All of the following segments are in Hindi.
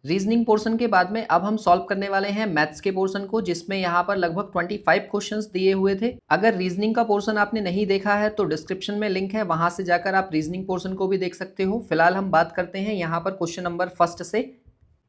रीजनिंग पोर्शन के बाद में अब हम सॉल्व करने वाले हैं मैथ्स के पोर्शन को, जिसमें यहाँ पर लगभग 25 क्वेश्चंस दिए हुए थे। अगर रीजनिंग का पोर्शन आपने नहीं देखा है तो डिस्क्रिप्शन में लिंक है, वहां से जाकर आप रीजनिंग पोर्शन को भी देख सकते हो। फिलहाल हम बात करते हैं यहाँ पर क्वेश्चन नंबर फर्स्ट से,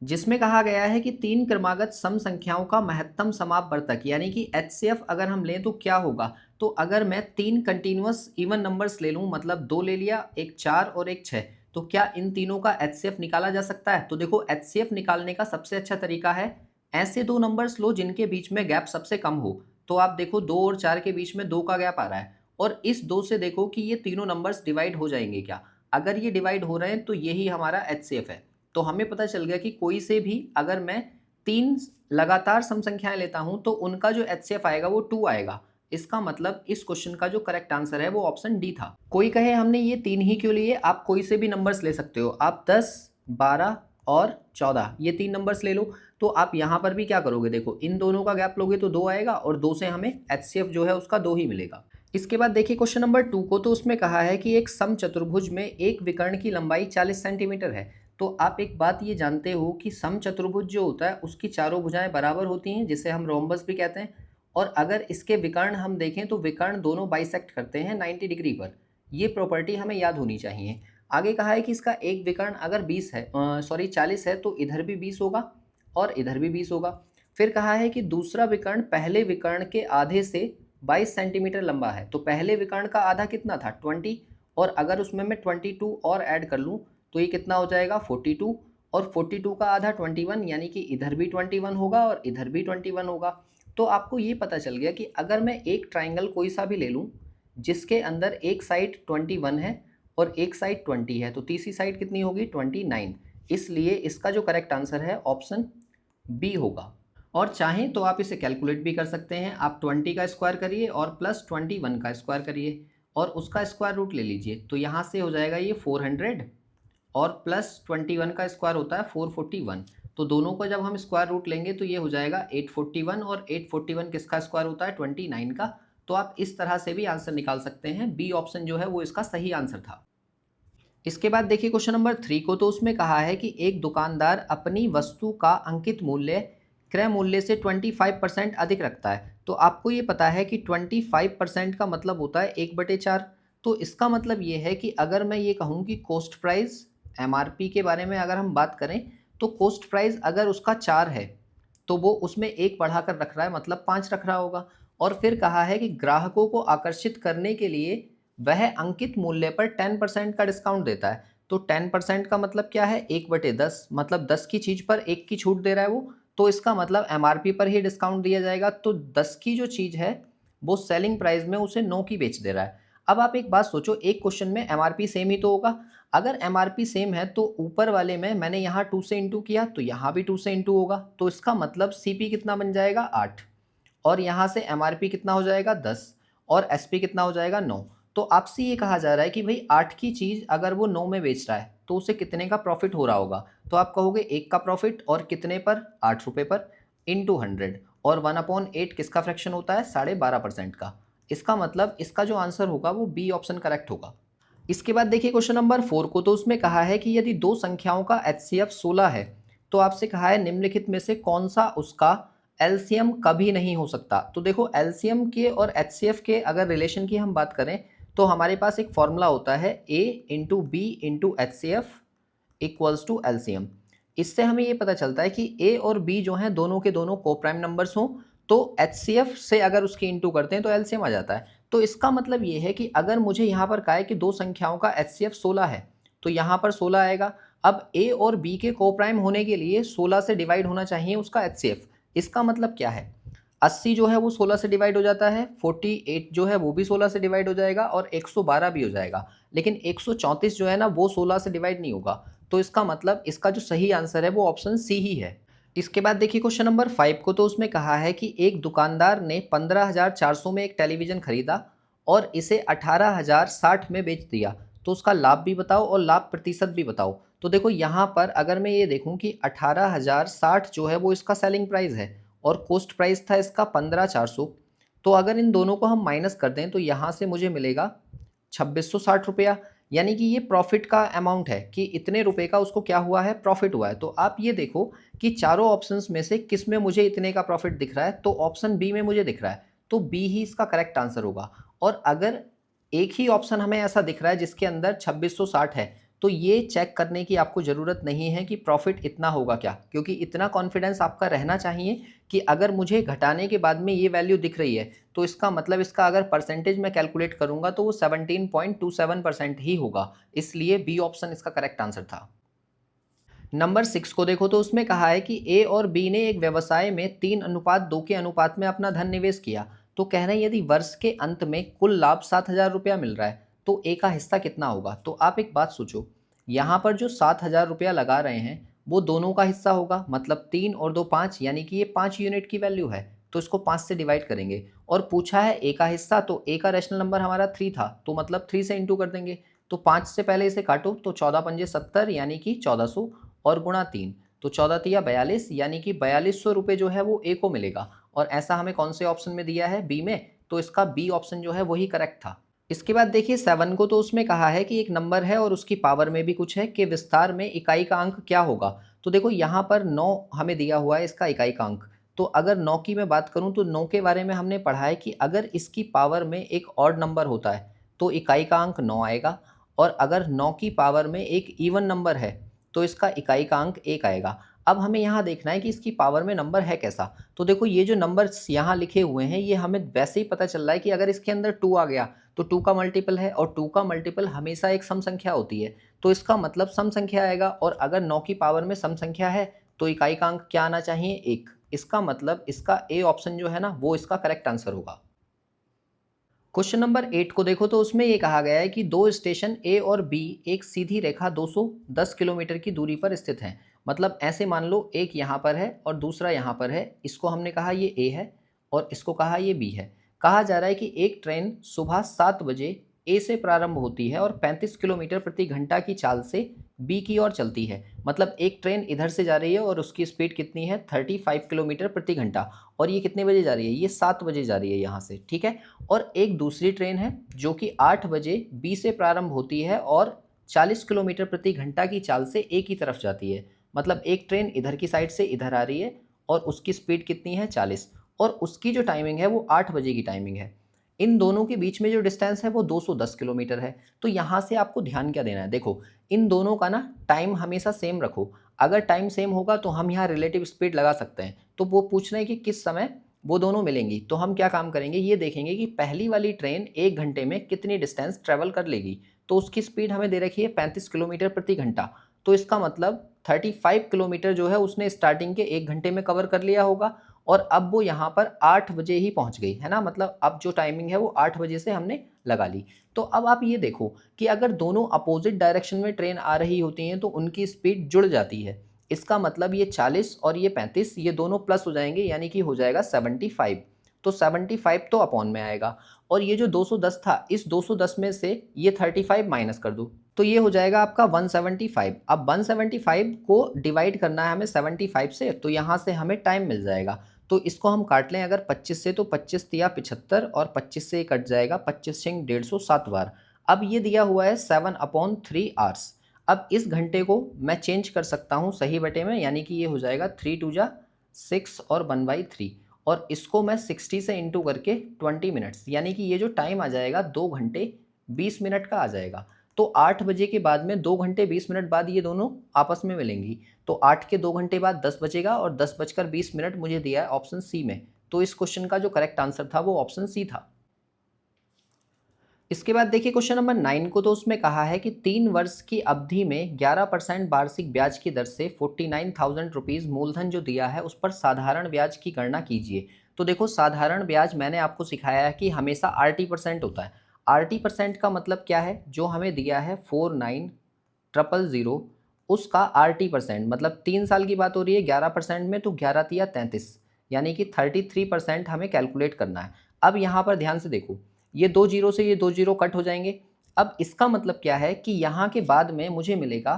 जिसमें कहा गया है कि तीन क्रमागत सम संख्याओं का महत्तम समापवर्तक यानी कि एचसीएफ अगर हम लें तो क्या होगा। तो अगर मैं तीन कंटिन्यूअस इवन नंबर्स ले लूं, मतलब दो ले लिया, एक 4 और एक 6, तो क्या इन तीनों का एचसीएफ निकाला जा सकता है। तो देखो, एचसीएफ निकालने का सबसे अच्छा तरीका है ऐसे दो नंबर्स लो जिनके बीच में गैप सबसे कम हो। तो आप देखो 2 और 4 के बीच में 2 का गैप आ रहा है, और इस 2 से देखो कि ये तीनों नंबर्स डिवाइड हो जाएंगे क्या। अगर ये डिवाइड हो रहे हैं तो यही हमारा एचसीएफ है। तो हमें पता चल गया कि कोई से भी अगर मैं तीन लगातार सम संख्याएं लेता हूं तो उनका जो एचसीएफ आएगा वो 2 आएगा। इसका मतलब इस क्वेश्चन का जो करेक्ट आंसर है वो ऑप्शन डी था। कोई कहे हमने ये तीन ही क्यों लिए, आप कोई से भी नंबर्स ले सकते हो। आप 10, 12 और 14 ये तीन नंबर्स ले लो। तो आप यहाँ पर भी क्या करोगे, देखो इन दोनों का गैप लोगे तो 2 आएगा, और 2 से हमें एचसीएफ जो है उसका 2 ही मिलेगा। इसके बाद देखिए क्वेश्चन नंबर 2 को, तो उसमें कहा है कि एक समचतुर्भुज में एक विकर्ण की लंबाई 40 सेंटीमीटर है। तो आप एक बात ये जानते हो कि समचतुर्भुज जो होता है उसकी चारों भुजाएं बराबर होती हैं, जिसे हम रोम्बस भी कहते हैं। और अगर इसके विकर्ण हम देखें तो विकर्ण दोनों बाइसेक्ट करते हैं 90 डिग्री पर। ये प्रॉपर्टी हमें याद होनी चाहिए। आगे कहा है कि इसका एक विकर्ण अगर 20 है, 40 है, तो इधर भी 20 होगा और इधर भी 20 होगा। फिर कहा है कि दूसरा विकर्ण पहले विकर्ण के आधे से 22 सेंटीमीटर लंबा है। तो पहले विकर्ण का आधा कितना था, 20, और अगर उसमें मैं 22 और ऐड कर लूँ तो ये कितना हो जाएगा, 42, और 42 का आधा 21, यानी कि इधर भी 21 होगा और इधर भी 21 होगा। तो आपको ये पता चल गया कि अगर मैं एक ट्राइंगल कोई सा भी ले लूँ जिसके अंदर एक साइड 21 है और एक साइड 20 है, तो तीसरी साइड कितनी होगी, 29। इसलिए इसका जो करेक्ट आंसर है ऑप्शन बी होगा। और चाहें तो आप इसे कैलकुलेट भी कर सकते हैं। आप 20 का स्क्वायर करिए और प्लस 21 का स्क्वायर करिए और उसका स्क्वायर रूट ले लीजिए। तो यहाँ से हो जाएगा ये 400, और प्लस 21 का स्क्वायर होता है 441। तो दोनों को जब हम स्क्वायर रूट लेंगे तो ये हो जाएगा 841, और 841 किसका स्क्वायर होता है, 29 का। तो आप इस तरह से भी आंसर निकाल सकते हैं। बी ऑप्शन जो है वो इसका सही आंसर था। इसके बाद देखिए क्वेश्चन नंबर 3 को, तो उसमें कहा है कि एक दुकानदार अपनी वस्तु का अंकित मूल्य क्रय मूल्य से 25% अधिक रखता है। तो आपको ये पता है कि 25% का मतलब होता है 1/4। तो इसका मतलब ये है कि अगर मैं ये कहूँ कि कॉस्ट प्राइस एमआरपी के बारे में अगर हम बात करें, तो कॉस्ट प्राइस अगर उसका 4 है तो वो उसमें एक बढ़ाकर रख रहा है, मतलब 5 रख रहा होगा। और फिर कहा है कि ग्राहकों को आकर्षित करने के लिए वह अंकित मूल्य पर 10% का डिस्काउंट देता है। तो 10% का मतलब क्या है, 1/10, मतलब 10 की चीज पर 1 की छूट दे रहा है वो। तो इसका मतलब एमआरपी पर ही डिस्काउंट दिया जाएगा। तो 10 की जो चीज है वो सेलिंग प्राइस में उसे 9 की बेच दे रहा है। अब आप एक बात सोचो, एक क्वेश्चन में एमआरपी सेम ही तो होगा। अगर एमआरपी सेम है तो ऊपर वाले में मैंने यहाँ 2 से इंटू किया तो यहाँ भी 2 से इंटू होगा। तो इसका मतलब सीपी कितना बन जाएगा, 8, और यहाँ से एमआरपी कितना हो जाएगा, 10, और एसपी कितना हो जाएगा, 9। तो आपसे ये कहा जा रहा है कि भाई 8 की चीज़ अगर वो 9 में बेच रहा है तो उसे कितने का प्रॉफिट हो रहा होगा। तो आप कहोगे 1 का प्रॉफिट, और कितने पर, 8 रुपये पर, इंटू 100, और 1/8 किसका फ्रैक्शन होता है, 12.5% का। इसका मतलब इसका जो आंसर होगा वो बी ऑप्शन करेक्ट होगा। इसके बाद देखिए क्वेश्चन नंबर 4 को, तो उसमें कहा है कि यदि दो संख्याओं का एचसीएफ 16 है, तो आपसे कहा है निम्नलिखित में से कौन सा उसका एलसीएम कभी नहीं हो सकता। तो देखो, एलसीएम के और एचसीएफ के अगर रिलेशन की हम बात करें तो हमारे पास एक फॉर्मूला होता है a into b into HCF equals to LCM. इससे हमें ये पता चलता है कि ए और बी जो हैं दोनों के दोनों कोप्राइम नंबर्स हों, तो एचसीएफ से अगर उसकी इंटू करते हैं तो एलसीएम आ जाता है। तो इसका मतलब ये है कि अगर मुझे यहाँ पर कहा है कि दो संख्याओं का एचसीएफ 16 है, तो यहाँ पर 16 आएगा। अब ए और बी के कोप्राइम होने के लिए 16 से डिवाइड होना चाहिए उसका एचसीएफ। इसका मतलब क्या है, 80 जो है वो 16 से डिवाइड हो जाता है, 48 जो है वो भी 16 से डिवाइड हो जाएगा, और 112 भी हो जाएगा। लेकिन 134 जो है ना वो 16 से डिवाइड नहीं होगा। तो इसका मतलब इसका जो सही आंसर है वो ऑप्शन सी ही है। इसके बाद देखिए क्वेश्चन नंबर 5 को, तो उसमें कहा है कि एक दुकानदार ने 15,400 में एक टेलीविजन खरीदा और इसे 18,060 में बेच दिया। तो उसका लाभ भी बताओ और लाभ प्रतिशत भी बताओ। तो देखो यहाँ पर अगर मैं ये देखूँ कि 18,060 जो है वो इसका सेलिंग प्राइस है और कॉस्ट प्राइस था इसका 15,400। तो अगर इन दोनों को हम माइनस कर दें तो यहाँ से मुझे मिलेगा 2,660 रुपया। यानी कि ये प्रॉफिट का अमाउंट है कि इतने रुपए का उसको क्या हुआ है, प्रॉफिट हुआ है। तो आप ये देखो कि चारों ऑप्शंस में से किस में मुझे इतने का प्रॉफिट दिख रहा है, तो ऑप्शन बी में मुझे दिख रहा है, तो बी ही इसका करेक्ट आंसर होगा। और अगर एक ही ऑप्शन हमें ऐसा दिख रहा है जिसके अंदर 2660 है, तो ये चेक करने की आपको ज़रूरत नहीं है कि प्रॉफिट इतना होगा क्या, क्योंकि इतना कॉन्फिडेंस आपका रहना चाहिए कि अगर मुझे घटाने के बाद में ये वैल्यू दिख रही है, तो इसका मतलब इसका अगर परसेंटेज मैं कैलकुलेट करूंगा तो वो 17.27% ही होगा। इसलिए बी ऑप्शन इसका करेक्ट आंसर था। नंबर 6 को देखो तो उसमें कहा है कि ए और बी ने एक व्यवसाय में 3:2 के अनुपात में अपना धन निवेश किया। तो कह रहे हैं यदि वर्ष के अंत में कुल लाभ 7,000 रुपया मिल रहा है तो ए का हिस्सा कितना होगा। तो आप एक बात सोचो, यहाँ पर जो 7,000 रुपया लगा रहे हैं वो दोनों का हिस्सा होगा, मतलब 3 और 2 5, यानी कि ये 5 यूनिट की वैल्यू है, तो इसको 5 से डिवाइड करेंगे। और पूछा है ए का हिस्सा, तो ए का रैशनल नंबर हमारा 3 था, तो मतलब 3 से इंटू कर देंगे। तो 5 से पहले इसे काटो तो 14 पंजे 70, यानी कि 1400, और गुणा 3, तो 14 तिया 42, यानी कि 4200 रुपये जो है वो ए को मिलेगा। और ऐसा हमें कौन से ऑप्शन में दिया है, बी में, तो इसका बी ऑप्शन जो है वही करेक्ट था। इसके बाद देखिए 7 को, तो उसमें कहा है कि एक नंबर है और उसकी पावर में भी कुछ है कि विस्तार में इकाई का अंक क्या होगा। तो देखो यहाँ पर 9 हमें दिया हुआ है इसका इकाई का अंक। तो अगर 9 की मैं बात करूँ तो 9 के बारे में हमने पढ़ा है कि अगर इसकी पावर में एक ऑड नंबर होता है तो इकाई का अंक 9 आएगा, और अगर 9 की पावर में एक इवन नंबर है तो इसका इकाई का अंक 1 आएगा। अब हमें यहाँ देखना है कि इसकी पावर में नंबर है कैसा। तो देखो ये जो नंबर्स यहाँ लिखे हुए हैं ये हमें वैसे ही पता चल रहा है कि अगर इसके अंदर 2 आ गया तो 2 का मल्टीपल है, और 2 का मल्टीपल हमेशा एक सम संख्या होती है, तो इसका मतलब सम संख्या आएगा। और अगर 9 की पावर में सम संख्या है तो इकाई का अंक क्या आना चाहिए, 1। इसका मतलब इसका ए ऑप्शन जो है ना वो इसका करेक्ट आंसर होगा। क्वेश्चन नंबर 8 को देखो तो उसमें ये कहा गया है कि दो स्टेशन ए और बी एक सीधी रेखा 210 किलोमीटर की दूरी पर स्थित हैं। मतलब ऐसे मान लो एक यहाँ पर है और दूसरा यहाँ पर है, इसको हमने कहा ये ए है और इसको कहा ये बी है। कहा जा रहा है कि एक ट्रेन सुबह 7 बजे ए से प्रारंभ होती है और 35 किलोमीटर प्रति घंटा की चाल से बी की ओर चलती है। मतलब एक ट्रेन इधर से जा रही है और उसकी स्पीड कितनी है, 35 किलोमीटर प्रति घंटा, और ये कितने बजे जा रही है, ये 7 बजे जा रही है यहाँ से, ठीक है। और एक दूसरी ट्रेन है जो कि 8 बजे बी से प्रारंभ होती है और 40 किलोमीटर प्रति घंटा की चाल से ए की तरफ जाती है। मतलब एक ट्रेन इधर की साइड से इधर आ रही है और उसकी स्पीड कितनी है, 40, और उसकी जो टाइमिंग है वो 8 बजे की टाइमिंग है। इन दोनों के बीच में जो डिस्टेंस है वो 210 किलोमीटर है। तो यहाँ से आपको ध्यान क्या देना है, देखो इन दोनों का ना टाइम हमेशा सेम रखो। अगर टाइम सेम होगा तो हम यहाँ रिलेटिव स्पीड लगा सकते हैं। तो वो पूछ रहे हैं कि किस समय वो दोनों मिलेंगी, तो हम क्या काम करेंगे, ये देखेंगे कि पहली वाली ट्रेन 1 घंटे में कितनी डिस्टेंस ट्रेवल कर लेगी। तो उसकी स्पीड हमें दे रखी है 35 किलोमीटर प्रति घंटा। तो इसका मतलब 35 किलोमीटर जो है उसने स्टार्टिंग के 1 घंटे में कवर कर लिया होगा, और अब वो यहाँ पर 8 बजे ही पहुँच गई है ना। मतलब अब जो टाइमिंग है वो 8 बजे से हमने लगा ली। तो अब आप ये देखो कि अगर दोनों अपोजिट डायरेक्शन में ट्रेन आ रही होती हैं तो उनकी स्पीड जुड़ जाती है। इसका मतलब ये 40 और ये 35 ये दोनों प्लस हो जाएंगे, यानी कि हो जाएगा 75। तो 75 तो अपॉन में आएगा, और ये जो 210 था इस 210 में से ये 35 माइनस कर दूँ तो ये हो जाएगा आपका 175। अब 175 को डिवाइड करना है हमें 75 से, तो यहाँ से हमें टाइम मिल जाएगा। तो इसको हम काट लें अगर 25 से, तो 25 तिया 75 और 25 से कट जाएगा 25 सिंह 150 7 बार। अब ये दिया हुआ है 7/3 आवर्स। अब इस घंटे को मैं चेंज कर सकता हूँ सही बटे में, यानी कि ये हो जाएगा 3 2 जा 6 और 1/3, और इसको मैं 60 से इंटू करके 20 मिनट्स, यानी कि ये जो टाइम आ जाएगा 2 घंटे 20 मिनट का आ जाएगा। तो 8 बजे के बाद में 2 घंटे 20 मिनट बाद ये दोनों आपस में मिलेंगी। तो 8 के 2 घंटे बाद 10 बजेगा, और 10:20 मुझे दिया है ऑप्शन सी में। तो इस क्वेश्चन का जो करेक्ट आंसर था वो ऑप्शन सी था। इसके बाद देखिए क्वेश्चन नंबर 9 को, तो उसमें कहा है कि 3 वर्ष की अवधि में 11% वार्षिक ब्याज की दर से 49,000 रुपीज़ मूलधन जो दिया है उस पर साधारण ब्याज की गणना कीजिए। तो देखो साधारण ब्याज मैंने आपको सिखाया है कि हमेशा RT% होता है। RT% का मतलब क्या है, जो हमें दिया है 49,000 उसका RT% मतलब 3 साल की बात हो रही है 11% में, तो 11 तिया 33, यानी कि 33% हमें कैलकुलेट करना है। अब यहाँ पर ध्यान से देखो, ये 2 जीरो से ये 2 जीरो कट हो जाएंगे। अब इसका मतलब क्या है कि यहाँ के बाद में मुझे मिलेगा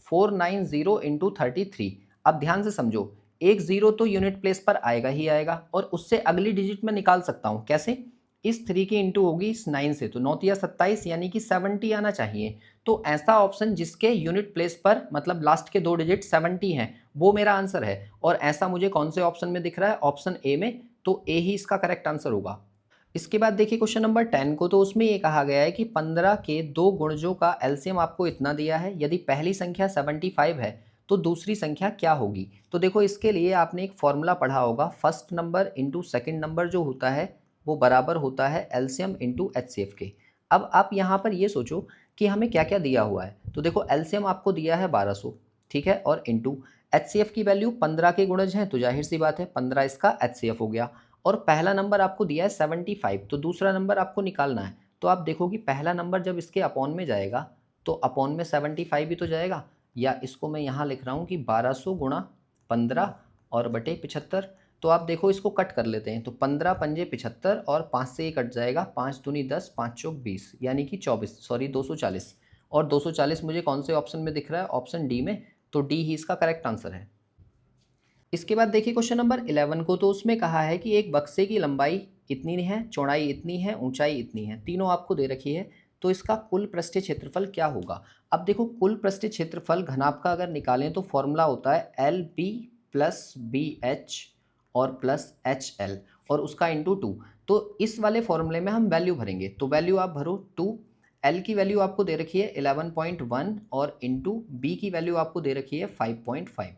490 इंटू 33। अब ध्यान से समझो, एक जीरो तो यूनिट प्लेस पर आएगा ही आएगा, और उससे अगली डिजिट में निकाल सकता हूँ कैसे, इस 3 की इंटू होगी इस 9 से, तो 9 या 27 यानी कि 70 आना चाहिए। तो ऐसा ऑप्शन जिसके यूनिट प्लेस पर मतलब लास्ट के 2 डिजिट 70 हैं वो मेरा आंसर है। और ऐसा मुझे कौन से ऑप्शन में दिख रहा है? ऑप्शन ए में, तो ए ही इसका करेक्ट आंसर होगा। इसके बाद देखिए क्वेश्चन नंबर 10 को, तो उसमें ये कहा गया है कि 15 के दो गुणजों का एलसीएम आपको इतना दिया है, यदि पहली संख्या 75 है तो दूसरी संख्या क्या होगी? तो देखो इसके लिए आपने एक फॉर्मूला पढ़ा होगा, first number into second number जो होता है वो बराबर होता है एलसीएम इंटू एचसीएफ के। अब आप यहाँ पर ये सोचो कि हमें क्या क्या दिया हुआ है। तो देखो एलसीएम आपको दिया है 1200, ठीक है, और इंटू एचसीएफ की वैल्यू 15 के गुणज हैं, तो जाहिर सी बात है 15 इसका एचसीएफ हो गया। और पहला नंबर आपको दिया है 75, तो दूसरा नंबर आपको निकालना है। तो आप देखो कि पहला नंबर जब इसके अपॉन में जाएगा तो अपॉन में 75 भी तो जाएगा, या इसको मैं यहाँ लिख रहा हूँ कि 1200 गुणा 15 और बटे 75। तो आप देखो इसको कट कर लेते हैं, तो 15 पंजे 75 और 5 से ये कट जाएगा, 5 दूनी 10, 5 चौक 20 यानी कि 240। और 240 मुझे कौन से ऑप्शन में दिख रहा है? ऑप्शन डी में, तो डी ही इसका करेक्ट आंसर है। इसके बाद देखिए क्वेश्चन नंबर 11 को, तो उसमें कहा है कि एक बक्से की लंबाई इतनी है, चौड़ाई इतनी है, ऊंचाई इतनी है, तीनों आपको दे रखी है, तो इसका कुल पृष्ठीय क्षेत्रफल क्या होगा? अब देखो कुल पृष्ठीय क्षेत्रफल घनाभ का अगर निकालें तो फॉर्मूला होता है l b plus b h और प्लस एच एल और उसका इंटू 2। तो इस वाले फॉर्मूले में हम वैल्यू भरेंगे, तो वैल्यू आप भरो 2, एल की वैल्यू आपको दे रखी है 11.1 और इंटू बी की वैल्यू आपको दे रखी है 5.5,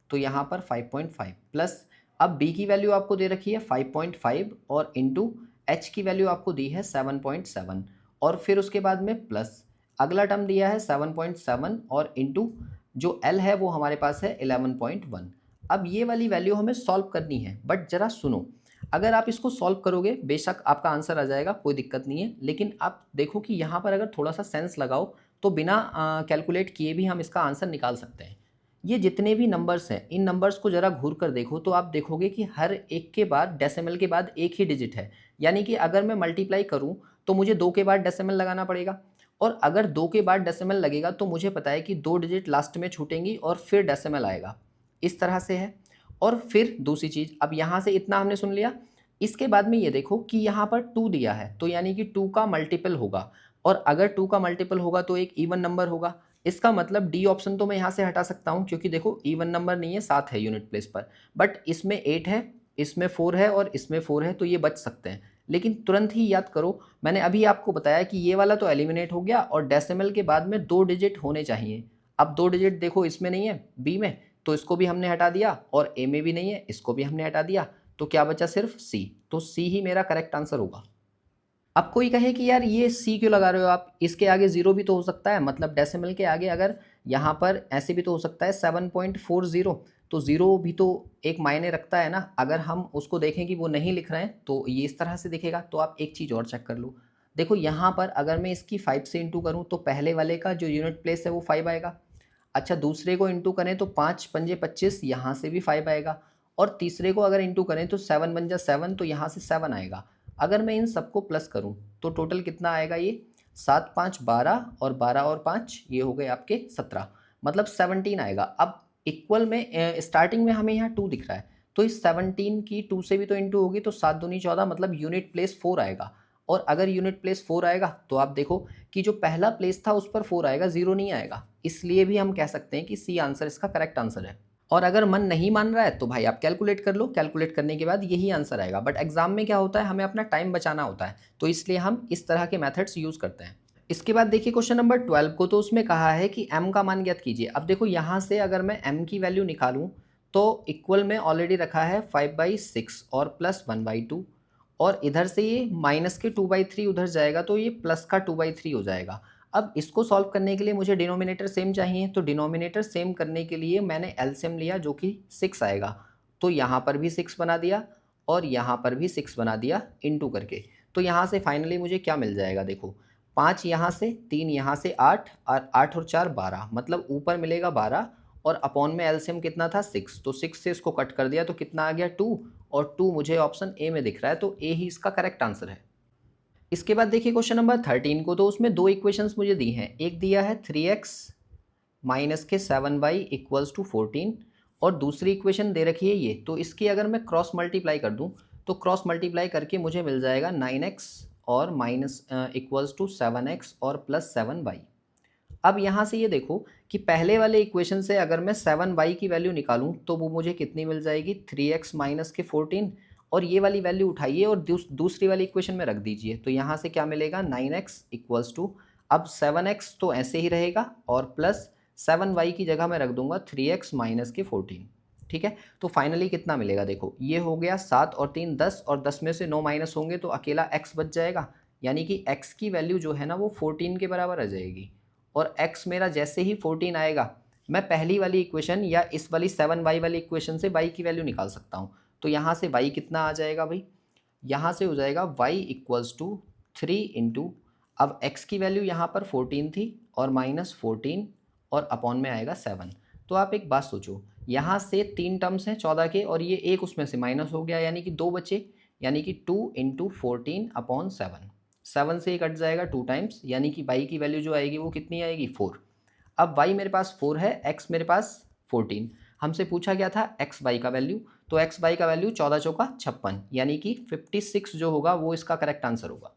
तो यहाँ पर 5.5 प्लस अब b की वैल्यू आपको दे रखी है 5.5 और इंटू एच की वैल्यू आपको दी है 7.7 और फिर उसके बाद में प्लस अगला टर्म दिया है 7.7 और इंटू जो l है वो हमारे पास है 11.1। अब ये वाली वैल्यू हमें सॉल्व करनी है, बट ज़रा सुनो, अगर आप इसको सॉल्व करोगे बेशक आपका आंसर आ जाएगा, कोई दिक्कत नहीं है, लेकिन आप देखो कि यहाँ पर अगर थोड़ा सा सेंस लगाओ तो बिना कैलकुलेट किए भी हम इसका आंसर निकाल सकते हैं। ये जितने भी नंबर्स हैं इन नंबर्स को ज़रा घूर कर देखो तो आप देखोगे कि हर एक के बाद डेसिमल के बाद एक ही डिजिट है, यानी कि अगर मैं मल्टीप्लाई करूं तो मुझे 2 के बाद डेसिमल लगाना पड़ेगा, और अगर 2 के बाद डेसिमल लगेगा तो मुझे पता है कि 2 डिजिट लास्ट में छूटेंगी और फिर डेसिमल आएगा, इस तरह से है। और फिर दूसरी चीज़, अब यहाँ से इतना हमने सुन लिया, इसके बाद में ये देखो कि यहाँ पर 2 दिया है, तो यानी कि 2 का मल्टीपल होगा, और अगर 2 का मल्टीपल होगा तो एक इवन नंबर होगा। इसका मतलब डी ऑप्शन तो मैं यहाँ से हटा सकता हूँ क्योंकि देखो इवन नंबर नहीं है, 7 है यूनिट प्लेस पर, बट इसमें 8 है, इसमें 4 है और इसमें 4 है, तो ये बच सकते हैं। लेकिन तुरंत ही याद करो, मैंने अभी आपको बताया कि ये वाला तो एलिमिनेट हो गया और डेसिमल के बाद में 2 डिजिट होने चाहिए। अब 2 डिजिट देखो इसमें नहीं है बी में, तो इसको भी हमने हटा दिया, और ए में भी नहीं है, इसको भी हमने हटा दिया, तो क्या बचा? सिर्फ सी, तो सी ही मेरा करेक्ट आंसर होगा। अब कोई कहे कि यार ये सी क्यों लगा रहे हो आप, इसके आगे जीरो भी तो हो सकता है, मतलब डेसिमल के आगे अगर यहाँ पर ऐसे भी तो हो सकता है 7.40, तो ज़ीरो भी तो एक मायने रखता है ना। अगर हम उसको देखें कि वो नहीं लिख रहे हैं तो ये इस तरह से दिखेगा। तो आप एक चीज़ और चेक कर लो, देखो यहाँ पर अगर मैं इसकी 5 से इंटू करूँ तो पहले वाले का जो यूनिट प्लेस है वो 5 आएगा। अच्छा, दूसरे को इंटू करें तो 5 पंजे 25, यहाँ से भी 5 आएगा, और तीसरे को अगर इंटू करें तो 7 बन जा 7, तो यहाँ से 7 आएगा। अगर मैं इन सबको प्लस करूं तो टोटल कितना आएगा? ये 7 5 12 और 12 और 5 ये हो गए आपके 17, मतलब 17 आएगा। अब इक्वल में स्टार्टिंग में हमें यहाँ 2 दिख रहा है, तो इस 17 की 2 से भी तो इंटू होगी, तो 7 दूनी 14, मतलब यूनिट प्लेस 4 आएगा। और अगर यूनिट प्लेस 4 आएगा तो आप देखो कि जो पहला प्लेस था उस पर 4 आएगा, 0 नहीं आएगा, इसलिए भी हम कह सकते हैं कि सी आंसर इसका करेक्ट आंसर है। और अगर मन नहीं मान रहा है तो भाई आप कैलकुलेट कर लो, कैलकुलेट करने के बाद यही आंसर आएगा। बट एग्जाम में क्या होता है, हमें अपना टाइम बचाना होता है, तो इसलिए हम इस तरह के मेथड्स यूज़ करते हैं। इसके बाद देखिए क्वेश्चन नंबर 12 को, तो उसमें कहा है कि m का मान ज्ञात कीजिए। अब देखो यहाँ से अगर मैं m की वैल्यू निकालूं तो इक्वल में ऑलरेडी रखा है 5/6 और प्लस 1/2, और इधर से ये माइनस के 2/3 उधर जाएगा, तो ये प्लस का 2/3 हो जाएगा। अब इसको सॉल्व करने के लिए मुझे डिनोमिनेटर सेम चाहिए, तो डिनोमिनेटर सेम करने के लिए मैंने एलसीएम लिया जो कि 6 आएगा, तो यहाँ पर भी 6 बना दिया और यहाँ पर भी 6 बना दिया इनटू करके। तो यहाँ से फाइनली मुझे क्या मिल जाएगा? देखो 5 यहाँ से, 3 यहाँ से, 8 और 8 और 4 12, मतलब ऊपर मिलेगा 12 और अपॉन में एलसीएम कितना था? 6, तो 6 से इसको कट कर दिया तो कितना आ गया? 2, और 2 मुझे ऑप्शन ए में दिख रहा है, तो ए ही इसका करेक्ट आंसर है। इसके बाद देखिए क्वेश्चन नंबर 13 को, तो उसमें दो इक्वेशंस मुझे दी हैं। एक दिया है 3x माइनस के 7y इक्वल्स टू 14, और दूसरी इक्वेशन दे रखी है ये। तो इसकी अगर मैं क्रॉस मल्टीप्लाई कर दूं तो क्रॉस मल्टीप्लाई करके मुझे मिल जाएगा 9x और माइनस इक्वल्स टू 7x और प्लस 7y। अब यहाँ से ये देखो कि पहले वाले इक्वेशन से अगर मैं 7y की वैल्यू निकालूं तो वो मुझे कितनी मिल जाएगी, 3x माइनस के 14, और ये वाली वैल्यू उठाइए और दूसरी वाली इक्वेशन में रख दीजिए। तो यहाँ से क्या मिलेगा, 9x इक्वल्स टू, अब 7x तो ऐसे ही रहेगा और प्लस 7y की जगह मैं रख दूंगा 3x माइनस के 14। ठीक है, तो फाइनली कितना मिलेगा, देखो ये हो गया 7 और 3 10, और 10 में से 9 माइनस होंगे तो अकेला x बच जाएगा, यानी कि x की वैल्यू जो है ना वो 14 के बराबर आ जाएगी। और x मेरा जैसे ही 14 आएगा, मैं पहली वाली इक्वेशन या इस वाली 7y वाली इक्वेशन से y की वैल्यू निकाल सकता हूँ। तो यहाँ से y कितना आ जाएगा भाई, यहाँ से हो जाएगा y इक्वल्स टू 3 इंटू, अब x की वैल्यू यहाँ पर 14 थी और माइनस 14 और अपॉन में आएगा 7। तो आप एक बात सोचो, यहाँ से 3 टर्म्स हैं 14 के और ये एक उसमें से माइनस हो गया, यानी कि 2 बचे, यानी कि 2 इंटू 14 अपॉन 7 से ये कट जाएगा 2 टाइम्स, यानी कि y की वैल्यू जो आएगी वो कितनी आएगी, 4। अब y मेरे पास 4 है, x मेरे पास 14, हमसे पूछा गया था एक्स वाई का वैल्यू, तो एक्स वाई का वैल्यू 14 चौका 56, यानी कि 56 जो होगा वो इसका करेक्ट आंसर होगा।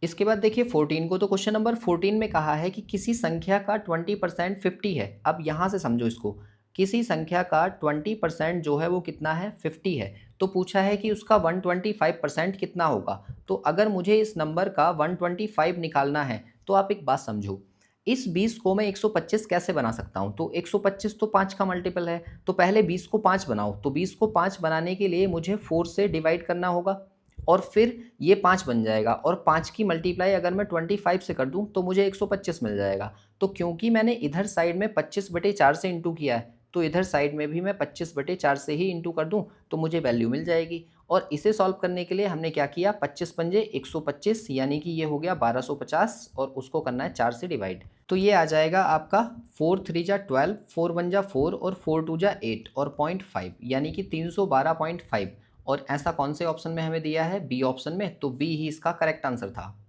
इसके बाद देखिए 14 को, तो क्वेश्चन नंबर 14 में कहा है कि किसी संख्या का 20% 50 है। अब यहाँ से समझो इसको, किसी संख्या का 20% जो है वो कितना है, 50 है। तो पूछा है कि उसका 125% कितना होगा। तो अगर मुझे इस नंबर का 125 निकालना है तो आप एक बात समझो, इस 20 को मैं 125 कैसे बना सकता हूँ। तो 125 तो 5 का मल्टीपल है, तो पहले 20 को 5 बनाओ। तो 20 को 5 बनाने के लिए मुझे 4 से डिवाइड करना होगा और फिर ये 5 बन जाएगा, और 5 की मल्टीप्लाई अगर मैं 25 से कर दूं तो मुझे 125 मिल जाएगा। तो क्योंकि मैंने इधर साइड में 25/4 से इंटू किया है, तो इधर साइड में भी मैं 25/4 से ही इंटू कर दूं तो मुझे वैल्यू मिल जाएगी। और इसे सॉल्व करने के लिए हमने क्या किया, 25 पंजे 125, यानी कि ये हो गया 1250, और उसको करना है 4 से डिवाइड। तो ये आ जाएगा आपका 4 3 जा 12, 4 1 जा 4 और 4 2 जा 8 और 0.5, यानी कि 312.5। और ऐसा कौन से ऑप्शन में हमें दिया है, बी ऑप्शन में, तो बी ही इसका करेक्ट आंसर था।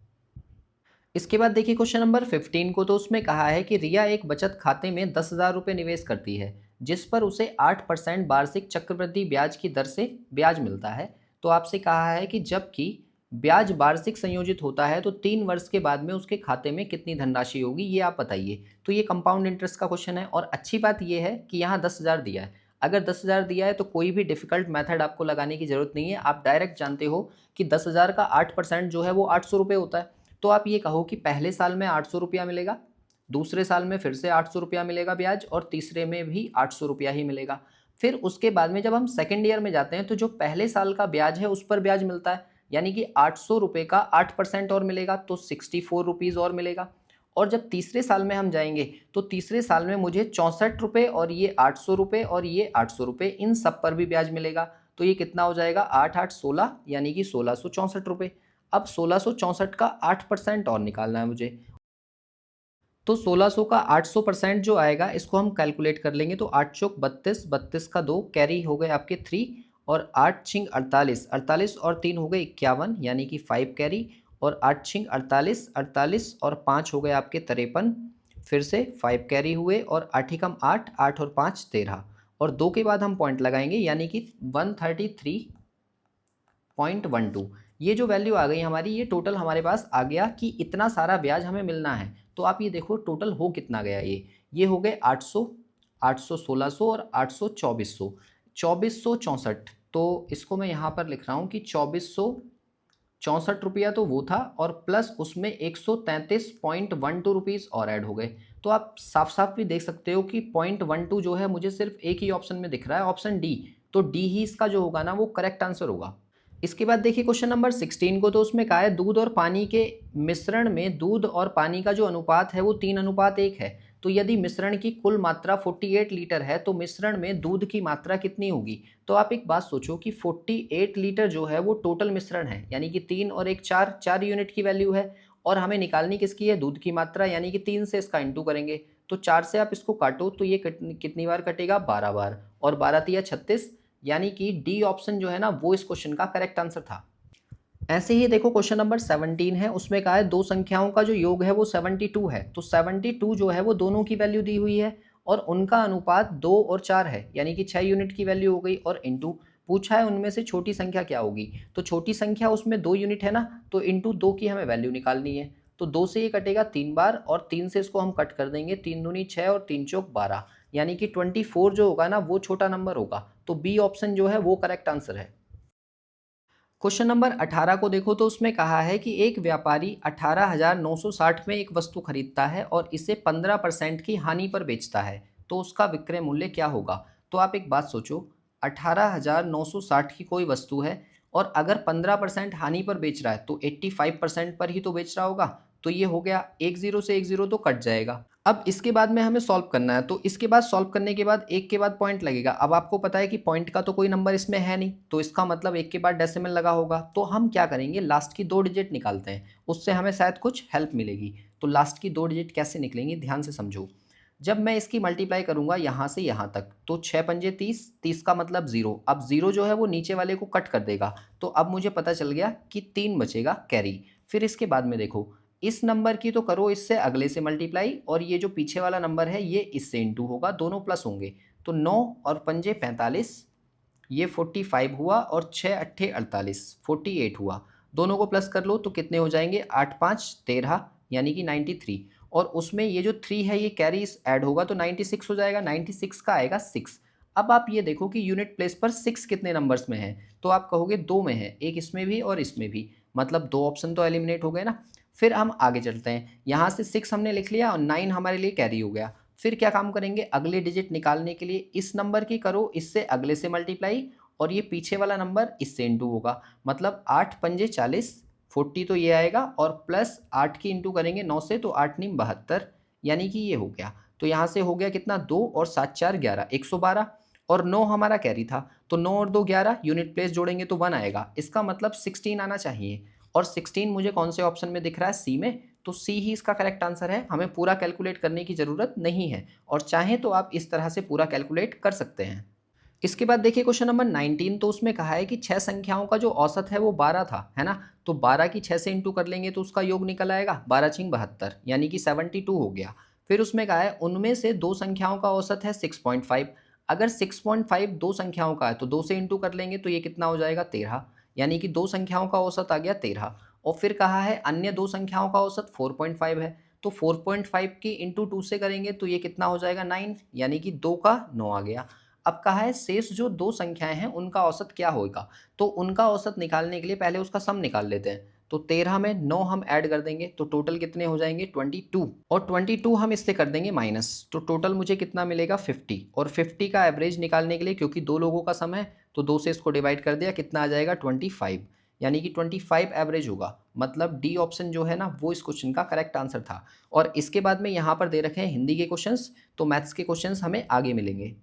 इसके बाद देखिए क्वेश्चन नंबर 15 को, तो उसमें कहा है कि रिया एक बचत खाते में 10,000 रुपये निवेश करती है जिस पर उसे 8% वार्षिक चक्रवृद्धि ब्याज की दर से ब्याज मिलता है। तो आपसे कहा है कि जबकि ब्याज वार्षिक संयोजित होता है तो 3 वर्ष के बाद में उसके खाते में कितनी धनराशि होगी, ये आप बताइए। तो ये कंपाउंड इंटरेस्ट का क्वेश्चन है, और अच्छी बात ये है कि यहाँ 10,000 दिया है। अगर 10,000 दिया है तो कोई भी डिफिकल्ट मेथड आपको लगाने की जरूरत नहीं है, आप डायरेक्ट जानते हो कि 10,000 का 8% जो है वो 800 रुपये होता है। तो आप ये कहो कि पहले साल में 800 रुपया मिलेगा, दूसरे साल में फिर से 800 रुपया मिलेगा ब्याज, और तीसरे में भी 800 रुपया ही मिलेगा। फिर उसके बाद में जब हम सेकेंड ईयर में जाते हैं तो जो पहले साल का ब्याज है उस पर ब्याज मिलता है, यानी कि 800 रुपये का 8% और मिलेगा, तो 64 रुपीज़ और मिलेगा। और जब तीसरे साल में हम जाएंगे तो तीसरे साल में मुझे 64 रुपये और ये 800 रुपये और ये 800 रुपये, इन सब पर भी ब्याज मिलेगा। तो ये कितना हो जाएगा, 8 8 16, यानी कि 1664 रुपये। अब 1664 का 8% और निकालना है मुझे, तो 1600 का 800% जो आएगा इसको हम कैलकुलेट कर लेंगे। तो 8 चौक 32, 32 का 2 कैरी हो गए आपके 3, और 8 छिंग 48, 48 और 3 हो गए 51, यानी कि 5 कैरी, और 8 छिंग 48, 48 और 5 हो गए आपके 53, फिर से 5 कैरी हुए, और 8 ही कम 8, 8 और 5 13, और 2 के बाद हम पॉइंट लगाएंगे, यानी कि 133.12। ये जो वैल्यू आ गई हमारी, ये टोटल हमारे पास आ गया कि इतना सारा ब्याज हमें मिलना है। तो आप ये देखो टोटल हो कितना गया, ये हो गए 800, 800 1600 और 800 2400, 2464। तो इसको मैं यहाँ पर लिख रहा हूँ कि 2464 रुपया तो वो था, और प्लस उसमें 133.12 रुपीज़ और ऐड हो गए। तो आप साफ साफ भी देख सकते हो कि 0.12 जो है मुझे सिर्फ एक ही ऑप्शन में दिख रहा है, ऑप्शन डी। तो डी ही इसका जो होगा ना वो करेक्ट आंसर होगा। इसके बाद देखिए क्वेश्चन नंबर 16 को, तो उसमें कहा है दूध और पानी के मिश्रण में दूध और पानी का जो अनुपात है वो 3:1 है। तो यदि मिश्रण की कुल मात्रा 48 लीटर है तो मिश्रण में दूध की मात्रा कितनी होगी। तो आप एक बात सोचो कि 48 लीटर जो है वो टोटल मिश्रण है, यानी कि 3 और 1 4, 4 यूनिट की वैल्यू है, और हमें निकालनी किसकी है, दूध की मात्रा, यानी कि 3 से इसका इंटू करेंगे। तो 4 से आप इसको काटो तो ये कितनी बार कटेगा, 12 बार, और 12 तिया 36, यानी कि डी ऑप्शन जो है ना वो इस क्वेश्चन का करेक्ट आंसर था। ऐसे ही देखो क्वेश्चन नंबर 17 है, उसमें कहा है दो संख्याओं का जो योग है वो 72 है। तो 72 जो है वो दोनों की वैल्यू दी हुई है और उनका अनुपात 2 और 4 है, यानी कि 6 यूनिट की वैल्यू हो गई, और इंटू पूछा है उनमें से छोटी संख्या क्या होगी, तो छोटी संख्या उसमें 2 यूनिट है ना, तो इंटू 2 की हमें वैल्यू निकालनी है। तो 2 से ये कटेगा 3 बार और 3 से इसको हम कट कर देंगे, 3 दूनी 6 और 3 चौक 12, यानी कि 24 जो होगा ना वो छोटा नंबर होगा। तो बी ऑप्शन जो है वो करेक्ट आंसर है। क्वेश्चन नंबर 18 को देखो तो उसमें कहा है कि एक व्यापारी 18,960 में एक वस्तु खरीदता है और इसे 15% की हानि पर बेचता है, तो उसका विक्रय मूल्य क्या होगा। तो आप एक बात सोचो, 18,960 की कोई वस्तु है और अगर 15% हानि पर बेच रहा है तो 85% पर ही तो बेच रहा होगा। तो ये हो गया, एक जीरो से एक जीरो तो कट जाएगा। अब इसके बाद में हमें सॉल्व करना है, तो इसके बाद सॉल्व करने के बाद एक के बाद पॉइंट लगेगा। अब आपको पता है कि पॉइंट का तो कोई नंबर इसमें है नहीं, तो इसका मतलब एक के बाद डेसिमल लगा होगा। तो हम क्या करेंगे, लास्ट की 2 डिजिट निकालते हैं, उससे हमें शायद कुछ हेल्प मिलेगी। तो लास्ट की 2 डिजिट कैसे निकलेंगी, ध्यान से समझो। जब मैं इसकी मल्टीप्लाई करूंगा यहाँ से यहाँ तक, तो 6 पंजे 30, 30 का मतलब 0। अब 0 जो है वो नीचे वाले को कट कर देगा, तो अब मुझे पता चल गया कि 3 बचेगा कैरी। फिर इसके बाद में देखो, इस नंबर की तो करो इससे अगले से मल्टीप्लाई, और ये जो पीछे वाला नंबर है ये इससे इंटू होगा, दोनों प्लस होंगे। तो 9 और पंजे 45, ये 45 हुआ, और 6 अट्ठे 48, 48 हुआ। दोनों को प्लस कर लो तो कितने हो जाएंगे, 8 5 13, यानी कि 93। और उसमें ये जो 3 है ये कैरी ऐड होगा तो 96 हो जाएगा, 96 का आएगा 6। अब आप ये देखो कि यूनिट प्लेस पर 6 कितने नंबर्स में है, तो आप कहोगे 2 में है, एक इसमें भी और इसमें भी, मतलब 2 ऑप्शन तो एलिमिनेट हो गए ना। फिर हम आगे चलते हैं, यहाँ से 6 हमने लिख लिया और 9 हमारे लिए कैरी हो गया। फिर क्या काम करेंगे, अगले डिजिट निकालने के लिए इस नंबर की करो इससे अगले से मल्टीप्लाई, और ये पीछे वाला नंबर इससे इंटू होगा, मतलब 8 पंजे 40, 40 तो ये आएगा, और प्लस 8 की इंटू करेंगे 9 से, तो 8 नीम 72, यानी कि ये हो गया। तो यहाँ से हो गया कितना, 2 और 7 4 11, 112, और 9 हमारा कैरी था, तो 9 और 2 11, यूनिट प्लेस जोड़ेंगे तो 1 आएगा, इसका मतलब 16 आना चाहिए। और 16 मुझे कौन से ऑप्शन में दिख रहा है, सी में, तो सी ही इसका करेक्ट आंसर है। हमें पूरा कैलकुलेट करने की ज़रूरत नहीं है, और चाहें तो आप इस तरह से पूरा कैलकुलेट कर सकते हैं। इसके बाद देखिए क्वेश्चन नंबर 19, तो उसमें कहा है कि 6 संख्याओं का जो औसत है वो 12 था, है ना। तो 12 की 6 से इंटू कर लेंगे तो उसका योग निकल आएगा, 12 छिंग 72, यानी कि 72 हो गया। फिर उसमें कहा है उनमें से 2 संख्याओं का औसत है 6.5। अगर 6.5 2 संख्याओं का है तो 2 से इंटू कर लेंगे तो ये कितना हो जाएगा, 13, यानी कि 2 संख्याओं का औसत आ गया 13। और फिर कहा है अन्य 2 संख्याओं का औसत 4.5 है, तो 4.5 की इंटू 2 से करेंगे तो ये कितना हो जाएगा, 9, यानी कि 2 का 9 आ गया। अब कहा है शेष जो 2 संख्याएं हैं उनका औसत क्या होगा, तो उनका औसत निकालने के लिए पहले उसका सम निकाल लेते हैं। तो 13 में 9 हम ऐड कर देंगे तो टोटल कितने हो जाएंगे, 22, और 22 हम इससे कर देंगे माइनस, तो टोटल मुझे कितना मिलेगा, 50। और 50 का एवरेज निकालने के लिए, क्योंकि 2 लोगों का सम है, तो 2 से इसको डिवाइड कर दिया, कितना आ जाएगा, 25, यानी कि 25 एवरेज होगा। मतलब डी ऑप्शन जो है ना वो इस क्वेश्चन का करेक्ट आंसर था। और इसके बाद में यहाँ पर दे रखे हैं हिंदी के क्वेश्चंस, तो मैथ्स के क्वेश्चंस हमें आगे मिलेंगे।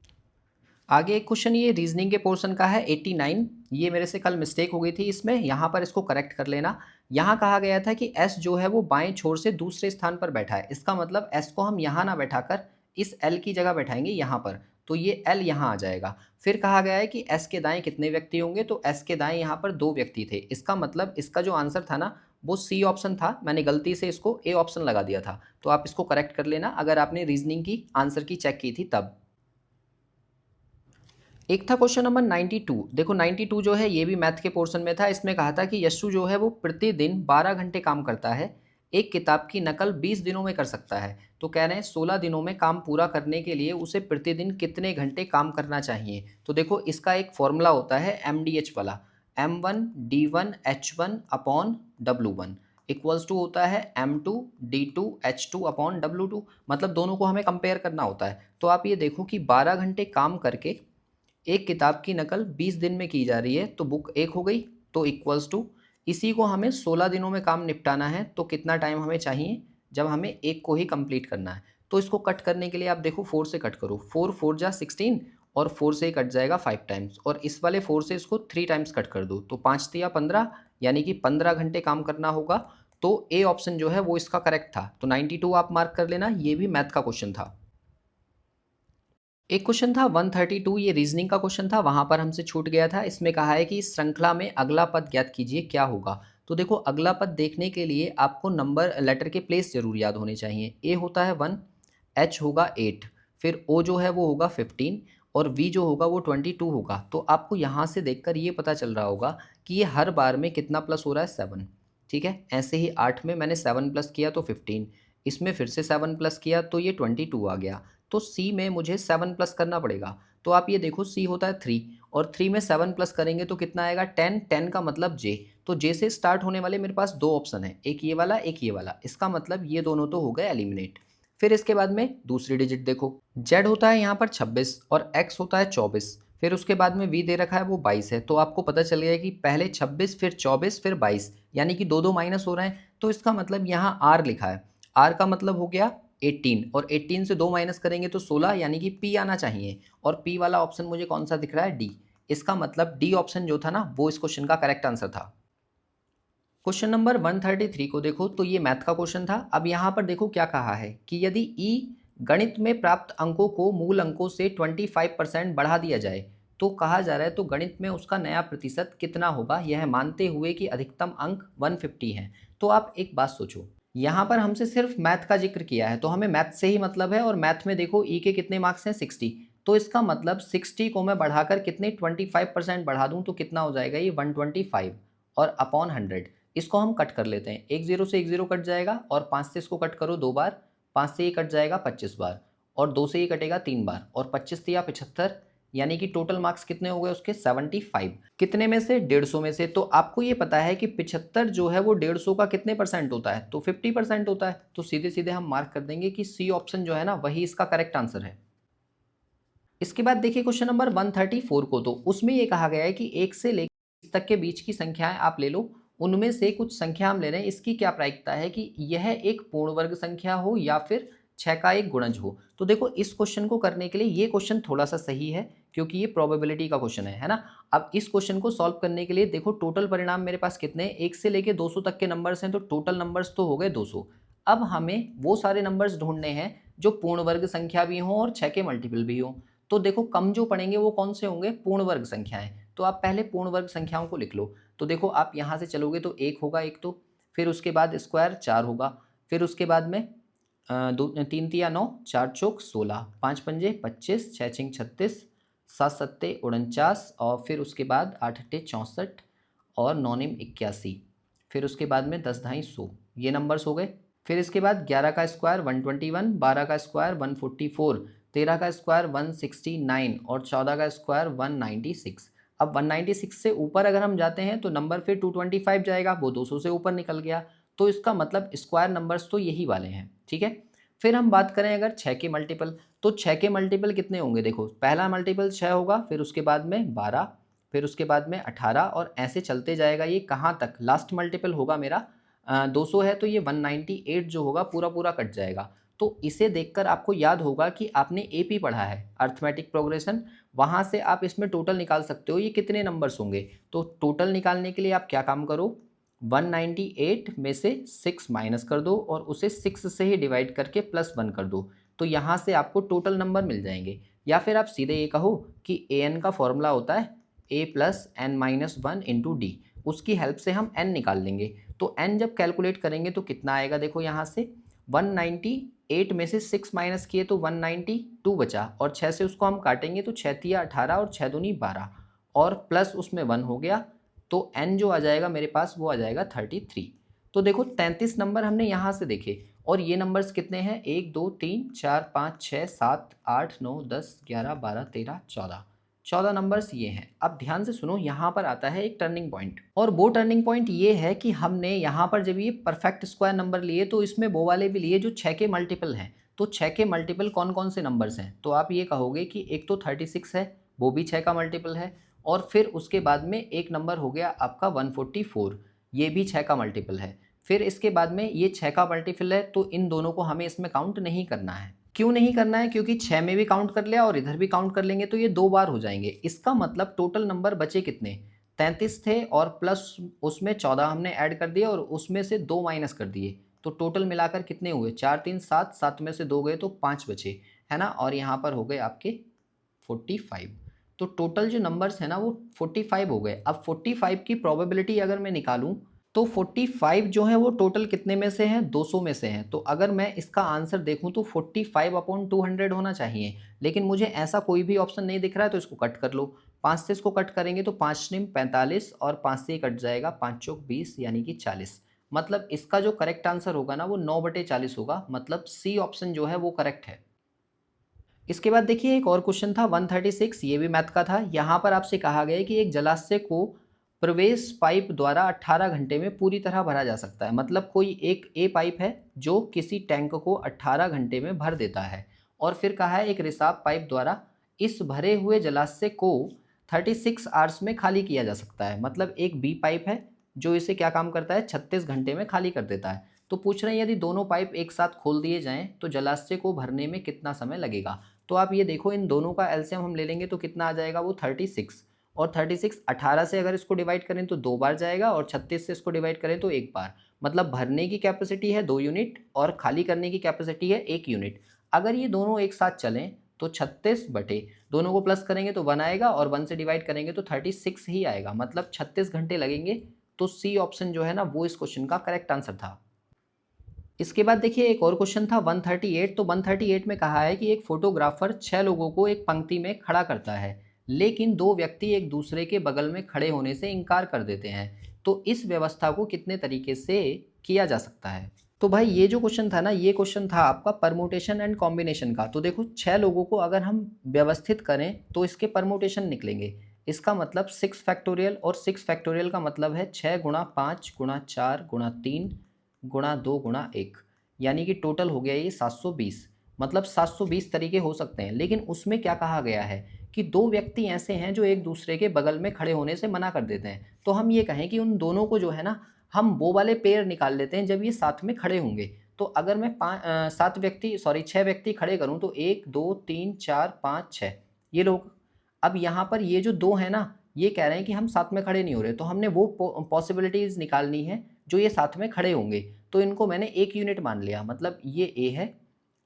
आगे एक क्वेश्चन ये रीजनिंग के पोर्शन का है 89। ये मेरे से कल मिस्टेक हो गई थी इसमें, यहाँ पर इसको करेक्ट कर लेना। यहाँ कहा गया था कि एस जो है वो बाएं छोर से दूसरे स्थान पर बैठा है, इसका मतलब एस को हम यहाँ ना बैठाकर इस एल की जगह बैठाएंगे यहाँ पर, तो ये एल यहाँ आ जाएगा। फिर कहा गया है कि एस के दाएं कितने व्यक्ति होंगे, तो एस के दाएं यहाँ पर 2 व्यक्ति थे, इसका मतलब इसका जो आंसर था ना वो सी ऑप्शन था, मैंने गलती से इसको ए ऑप्शन लगा दिया था। तो आप इसको करेक्ट कर लेना अगर आपने रीजनिंग की आंसर की चेक की थी तब। एक था क्वेश्चन नंबर 92। देखो 92 जो है ये भी मैथ के पोर्शन में था। इसमें कहा था कि यशु जो है वो प्रतिदिन 12 घंटे काम करता है, एक किताब की नकल 20 दिनों में कर सकता है। तो कह रहे हैं 16 दिनों में काम पूरा करने के लिए उसे प्रतिदिन कितने घंटे काम करना चाहिए। तो देखो इसका एक फॉर्मूला होता है MDH वाला, M1D1H1 upon W1 equals to होता है M2D2H2 अपॉन W2। मतलब दोनों को हमें कंपेयर करना होता है। तो आप ये देखो कि 12 घंटे काम करके एक किताब की नकल 20 दिन में की जा रही है, तो बुक एक हो गई, तो इक्वल्स टू इसी को हमें 16 दिनों में काम निपटाना है, तो कितना टाइम हमें चाहिए, जब हमें एक को ही कंप्लीट करना है। तो इसको कट करने के लिए आप देखो 4 से कट करो, 4 4 जा 16, और 4 से कट जाएगा 5 टाइम्स, और इस वाले 4 से इसको 3 टाइम्स कट कर दो, तो 5 तिया 15, यानी कि 15 घंटे काम करना होगा। तो ए ऑप्शन जो है वो इसका करेक्ट था। तो 92 आप मार्क कर लेना, ये भी मैथ का क्वेश्चन था। एक क्वेश्चन था 132, ये रीजनिंग का क्वेश्चन था, वहां पर हमसे छूट गया था। इसमें कहा है कि इस श्रृंखला में अगला पद ज्ञात कीजिए, क्या होगा। तो देखो अगला पद देखने के लिए आपको नंबर लेटर के प्लेस जरूर याद होने चाहिए। ए होता है 1, एच होगा 8, फिर ओ जो है वो होगा 15, और v जो होगा वो 22 होगा, तो आपको यहाँ से देखकर ये पता चल रहा होगा कि ये हर बार में कितना प्लस हो रहा है, 7। ठीक है, ऐसे ही 8 में मैंने 7 प्लस किया तो 15, इसमें फिर से 7 प्लस किया तो ये 22 आ गया। तो सी में मुझे 7 प्लस करना पड़ेगा। तो आप ये देखो सी होता है 3 और 3 में 7 प्लस करेंगे तो कितना आएगा, 10। 10 का मतलब जे, तो जे से स्टार्ट होने वाले मेरे पास 2 ऑप्शन है, एक ये वाला एक ये वाला, इसका मतलब ये दोनों तो हो गए एलिमिनेट। फिर इसके बाद में दूसरी डिजिट देखो, जेड होता है यहाँ पर 26 और एक्स होता है 24, फिर उसके बाद में वी दे रखा है वो 22 है। तो आपको पता चल गया कि पहले 26 फिर 24 फिर 22, यानी कि दो दो माइनस हो रहे हैं। तो इसका मतलब यहाँ आर लिखा है, आर का मतलब हो गया 18 और 18 से 2 माइनस करेंगे तो 16, यानी कि पी आना चाहिए। और पी वाला ऑप्शन मुझे कौन सा दिख रहा है, डी। इसका मतलब डी ऑप्शन जो था ना वो इस क्वेश्चन का करेक्ट आंसर था। क्वेश्चन नंबर 133 को देखो, तो ये मैथ का क्वेश्चन था। अब यहाँ पर देखो क्या कहा है कि यदि ई गणित में प्राप्त अंकों को मूल अंकों से 25% बढ़ा दिया जाए तो कहा जा रहा है तो गणित में उसका नया प्रतिशत कितना होगा, यह मानते हुए कि अधिकतम अंक 150 हैं। तो आप एक बात सोचो, यहाँ पर हमसे सिर्फ मैथ का जिक्र किया है तो हमें मैथ से ही मतलब है, और मैथ में देखो ई के कितने मार्क्स हैं, 60। तो इसका मतलब 60 को मैं बढ़ाकर कितने 25% बढ़ा दूं तो कितना हो जाएगा, ये 125 और अपॉन 100। इसको हम कट कर लेते हैं, एक जीरो से एक जीरो कट जाएगा और 5 से इसको कट करो 2 बार, 5 से ये कट जाएगा 25 बार और 2 से ये कटेगा 3 बार और 25 या 75, यानी कि टोटल मार्क्स कितने हो गए उसके 75। कितने में से, 150 में से। तो आपको ये पता है कि 75 जो है वो 150 का कितने परसेंट होता है, तो 50% होता है। तो सीधे सीधे हम मार्क कर देंगे कि सी ऑप्शन जो है ना वही इसका करेक्ट आंसर है। इसके बाद देखिए क्वेश्चन नंबर 134 को, तो उसमें ये कहा गया है कि 1 से लेकर 20 तक के बीच की संख्याएं आप ले लो, उनमें से कुछ संख्या हम ले रहे हैं, इसकी क्या प्रायिकता है कि यह एक पूर्ण वर्ग संख्या हो या फिर 6 का एक गुणज हो। तो देखो इस क्वेश्चन को करने के लिए ये क्वेश्चन थोड़ा सा सही है क्योंकि ये प्रोबेबिलिटी का क्वेश्चन है ना। अब इस क्वेश्चन को सॉल्व करने के लिए देखो टोटल परिणाम मेरे पास कितने, 1 से लेके 200 तक के नंबर्स हैं, तो टोटल नंबर्स तो हो गए 200। अब हमें वो सारे नंबर्स ढूंढने हैं जो पूर्ण वर्ग संख्या भी हों और 6 के मल्टीपल भी हों। तो देखो कम जो पड़ेंगे वो कौन से होंगे, पूर्ण वर्ग संख्याएं। तो आप पहले पूर्ण वर्ग संख्याओं को लिख लो। तो देखो आप यहाँ से चलोगे तो 1 होगा एक, तो फिर उसके बाद स्क्वायर 4 होगा, फिर उसके बाद में 3 तिया 9, 4 चौक 16, 5 पंजे 25, 6 छिंग 36, 7 सत्ते 49 और फिर उसके बाद 8 अट्ठे 64 और 9 निम 81, फिर उसके बाद में 10 ढाई 100, ये नंबर्स हो गए। फिर इसके बाद 11 का स्क्वायर 121, 12 का स्क्वायर 144, 13 का स्क्वायर 169 और 14 का स्क्वायर 196। अब 196 से ऊपर अगर हम जाते हैं तो नंबर फिर 225 जाएगा, वो 200 से ऊपर निकल गया। तो इसका मतलब स्क्वायर नंबर्स तो यही वाले हैं। ठीक है, फिर हम बात करें अगर 6 के मल्टीपल, तो 6 के मल्टीपल कितने होंगे, देखो पहला मल्टीपल 6 होगा, फिर उसके बाद में 12, फिर उसके बाद में 18 और ऐसे चलते जाएगा। ये कहाँ तक, लास्ट मल्टीपल होगा मेरा 200 है तो ये 198 जो होगा पूरा पूरा कट जाएगा। तो इसे देखकर आपको याद होगा कि आपने एपी पढ़ा है, अर्थमेटिक प्रोग्रेशन, वहाँ से आप इसमें टोटल निकाल सकते हो ये कितने नंबर्स होंगे। तो टोटल निकालने के लिए आप क्या काम करो, 198 में से 6 माइनस कर दो और उसे 6 से ही डिवाइड करके +1 कर दो, तो यहाँ से आपको टोटल नंबर मिल जाएंगे। या फिर आप सीधे ये कहो कि an का फॉर्मूला होता है a plus n minus 1 into d, उसकी हेल्प से हम n निकाल लेंगे। तो n जब कैलकुलेट करेंगे तो कितना आएगा, देखो यहाँ से 198 में से 6 माइनस किए तो 192 बचा और 6 से उसको हम काटेंगे तो 6 तिया 18 और 6 दूनी 12 और प्लस उसमें 1 हो गया, तो n जो आ जाएगा मेरे पास वो आ जाएगा 33। तो देखो 33 नंबर हमने यहाँ से देखे और ये नंबर्स कितने हैं, 1 2 3 4 5 6 7 8 9 10 11 12 13 14 नंबर्स ये हैं। अब ध्यान से सुनो, यहाँ पर आता है एक टर्निंग पॉइंट, और वो टर्निंग पॉइंट ये है कि हमने यहाँ पर जब ये परफेक्ट स्क्वायर नंबर लिए तो इसमें वो वाले भी लिए जो 6 के मल्टीपल हैं। तो 6 के मल्टीपल कौन कौन से नंबर्स हैं, तो आप ये कहोगे कि एक तो 36 है, वो भी 6 का मल्टीपल है, और फिर उसके बाद में एक नंबर हो गया आपका 144, ये भी 6 का मल्टीपल है। फिर इसके बाद में ये 6 का मल्टीपल है, तो इन दोनों को हमें इसमें काउंट नहीं करना है। क्यों नहीं करना है, क्योंकि 6 में भी काउंट कर लिया और इधर भी काउंट कर लेंगे तो ये 2 बार हो जाएंगे। इसका मतलब टोटल नंबर बचे कितने, 33 थे और प्लस उसमें 14 हमने ऐड कर दिए और उसमें से 2 माइनस कर दिए, तो टोटल मिलाकर कितने हुए, 4 3 7, 7 में से 2 गए तो 5 बचे, है ना। और यहाँ पर हो गए आपके 45। तो टोटल जो नंबर्स है ना वो 45 हो गए। अब 45 की प्रोबेबिलिटी अगर मैं निकालूं तो 45 जो है वो टोटल कितने में से है, 200 में से है। तो अगर मैं इसका आंसर देखूं तो 45/200 होना चाहिए, लेकिन मुझे ऐसा कोई भी ऑप्शन नहीं दिख रहा है, तो इसको कट कर लो। 5 से इसको कट करेंगे तो 5 निम 45 और 5 से कट जाएगा, 5 चौक 20 यानी कि 40। मतलब इसका जो करेक्ट आंसर होगा ना वो 9/40 होगा, मतलब सी ऑप्शन जो है वो करेक्ट है। इसके बाद देखिए एक और क्वेश्चन था 136, ये भी मैथ का था। यहाँ पर आपसे कहा गया है कि एक जलाशय को प्रवेश पाइप द्वारा 18 घंटे में पूरी तरह भरा जा सकता है। मतलब कोई एक ए पाइप है जो किसी टैंक को 18 घंटे में भर देता है, और फिर कहा है एक रिसाव पाइप द्वारा इस भरे हुए जलाशय को 36 आवर्स में खाली किया जा सकता है। मतलब एक बी पाइप है जो इसे क्या काम करता है, 36 घंटे में खाली कर देता है। तो पूछ रहे हैं यदि दोनों पाइप एक साथ खोल दिए जाएं तो जलाशय को भरने में कितना समय लगेगा। तो आप ये देखो, इन दोनों का एलसीएम हम ले लेंगे तो कितना आ जाएगा, वो 36। और 36 18 से अगर इसको डिवाइड करें तो 2 बार जाएगा, और 36 से इसको डिवाइड करें तो 1 बार। मतलब भरने की कैपेसिटी है 2 यूनिट और खाली करने की कैपेसिटी है 1 यूनिट। अगर ये दोनों एक साथ चलें तो 36 बटे दोनों को प्लस करेंगे तो 1 आएगा, और 1 से डिवाइड करेंगे तो 36 ही आएगा। मतलब 36 घंटे लगेंगे। तो सी ऑप्शन जो है ना वो इस क्वेश्चन का करेक्ट आंसर था। इसके बाद देखिए एक और क्वेश्चन था 138। तो 138 में कहा है कि एक फोटोग्राफर 6 लोगों को एक पंक्ति में खड़ा करता है, लेकिन 2 व्यक्ति एक दूसरे के बगल में खड़े होने से इनकार कर देते हैं। तो इस व्यवस्था को कितने तरीके से किया जा सकता है। तो भाई ये जो क्वेश्चन था ना, ये क्वेश्चन था आपका परमुटेशन एंड कॉम्बिनेशन का। तो देखो 6 लोगों को अगर हम व्यवस्थित करें तो इसके परमुटेशन निकलेंगे। इसका मतलब 6 फैक्टोरियल, और 6 फैक्टोरियल का मतलब है 6 गुणा 5 गुणा 4 गुणा 3 गुणा 2 गुणा 1, यानी कि टोटल हो गया ये 720। मतलब 720 तरीके हो सकते हैं, लेकिन उसमें क्या कहा गया है कि 2 व्यक्ति ऐसे हैं जो एक दूसरे के बगल में खड़े होने से मना कर देते हैं। तो हम ये कहें कि उन दोनों को जो है ना, हम वो वाले पेयर निकाल लेते हैं जब ये साथ में खड़े होंगे। तो अगर मैं 6 व्यक्ति खड़े करूँ तो 1 2 3 4 5 6 ये लोग। अब यहाँ पर ये जो 2 हैं ना, ये कह रहे हैं कि हम साथ में खड़े नहीं हो रहे, तो हमने वो पॉसिबिलिटीज़ निकालनी है जो ये साथ में खड़े होंगे। तो इनको मैंने 1 यूनिट मान लिया। मतलब ये ए है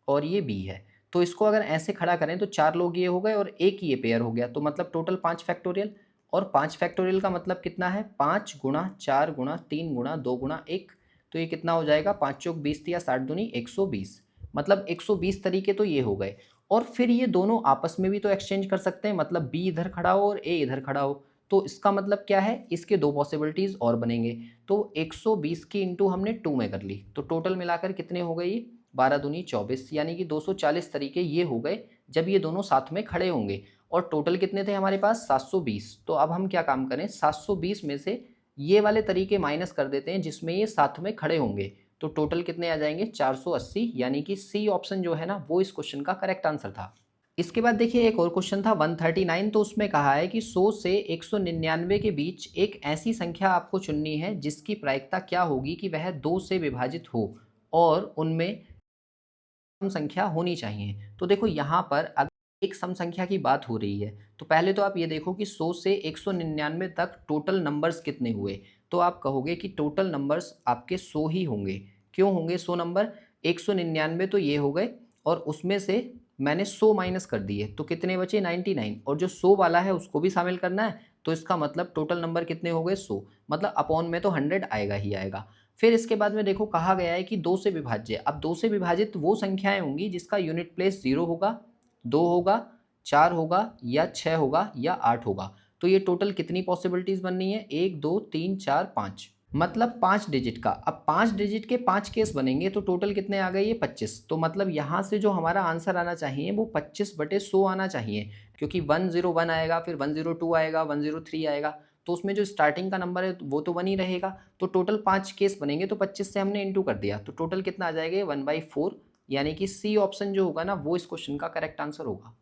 और ये बी है। तो इसको अगर ऐसे खड़ा करें तो 4 लोग ये हो गए और 1 ये पेयर हो गया। तो मतलब टोटल 5 फैक्टोरियल, और 5 फैक्टोरियल का मतलब कितना है, 5 गुणा 4 गुणा 3 गुणा 2 गुणा 1। तो ये कितना हो जाएगा, 5 चौक 20 या 60 दूनी 120। मतलब 120 तरीके तो ये हो गए। और फिर ये दोनों आपस में भी तो एक्सचेंज कर सकते हैं। मतलब बी इधर खड़ा हो और ए इधर खड़ा हो। तो इसका मतलब क्या है, इसके 2 पॉसिबिलिटीज़ और बनेंगे। तो 120 की इंटू हमने 2 में कर ली, तो टोटल मिलाकर कितने हो गए, 12 दूनी 24, यानी कि 240 तरीके ये हो गए जब ये दोनों साथ में खड़े होंगे। और टोटल कितने थे हमारे पास, 720। तो अब हम क्या काम करें, 720 में से ये वाले तरीके माइनस कर देते हैं जिसमें ये साथ में खड़े होंगे। तो टोटल कितने आ जाएंगे, 480। यानी कि सी ऑप्शन जो है ना वो इस क्वेश्चन का करेक्ट आंसर था। इसके बाद देखिए एक और क्वेश्चन था 139। तो उसमें कहा है कि 100 से 199 के बीच एक ऐसी संख्या आपको चुननी है जिसकी प्रायिकता क्या होगी कि वह 2 से विभाजित हो और उनमें सम संख्या होनी चाहिए। तो देखो यहाँ पर अगर एक सम संख्या की बात हो रही है तो पहले तो आप ये देखो कि 100 से 199 तक टोटल नंबर्स कितने हुए। तो आप कहोगे कि टोटल नंबर्स आपके 100 ही होंगे। क्यों होंगे 100 नंबर, 199 तो ये हो गए और उसमें से मैंने 100 माइनस कर दिए तो कितने बचे 99, और जो 100 वाला है उसको भी शामिल करना है। तो इसका मतलब टोटल नंबर कितने हो गए 100। मतलब अपॉन में तो 100 आएगा ही आएगा। फिर इसके बाद में देखो कहा गया है कि 2 से विभाज्य। अब 2 से विभाजित वो संख्याएं होंगी जिसका यूनिट प्लेस 0 होगा, 2 होगा, 4 होगा या 6 होगा या 8 होगा। तो ये टोटल कितनी पॉसिबिलिटीज बननी है, 1 2 3 4 5, मतलब 5 डिजिट का। अब 5 डिजिट के 5 केस बनेंगे तो टोटल कितने आ गए, ये 25। तो मतलब यहाँ से जो हमारा आंसर आना चाहिए वो 25/100 आना चाहिए, क्योंकि 101 आएगा, फिर 102 आएगा, 103 आएगा। तो उसमें जो स्टार्टिंग का नंबर है वो तो 1 ही रहेगा। तो टोटल 5 केस बनेंगे तो 25 से हमने इंटू कर दिया, तो टोटल कितना आ जाएगा 1/4। यानी कि सी ऑप्शन जो होगा ना वो इस क्वेश्चन का करेक्ट आंसर होगा।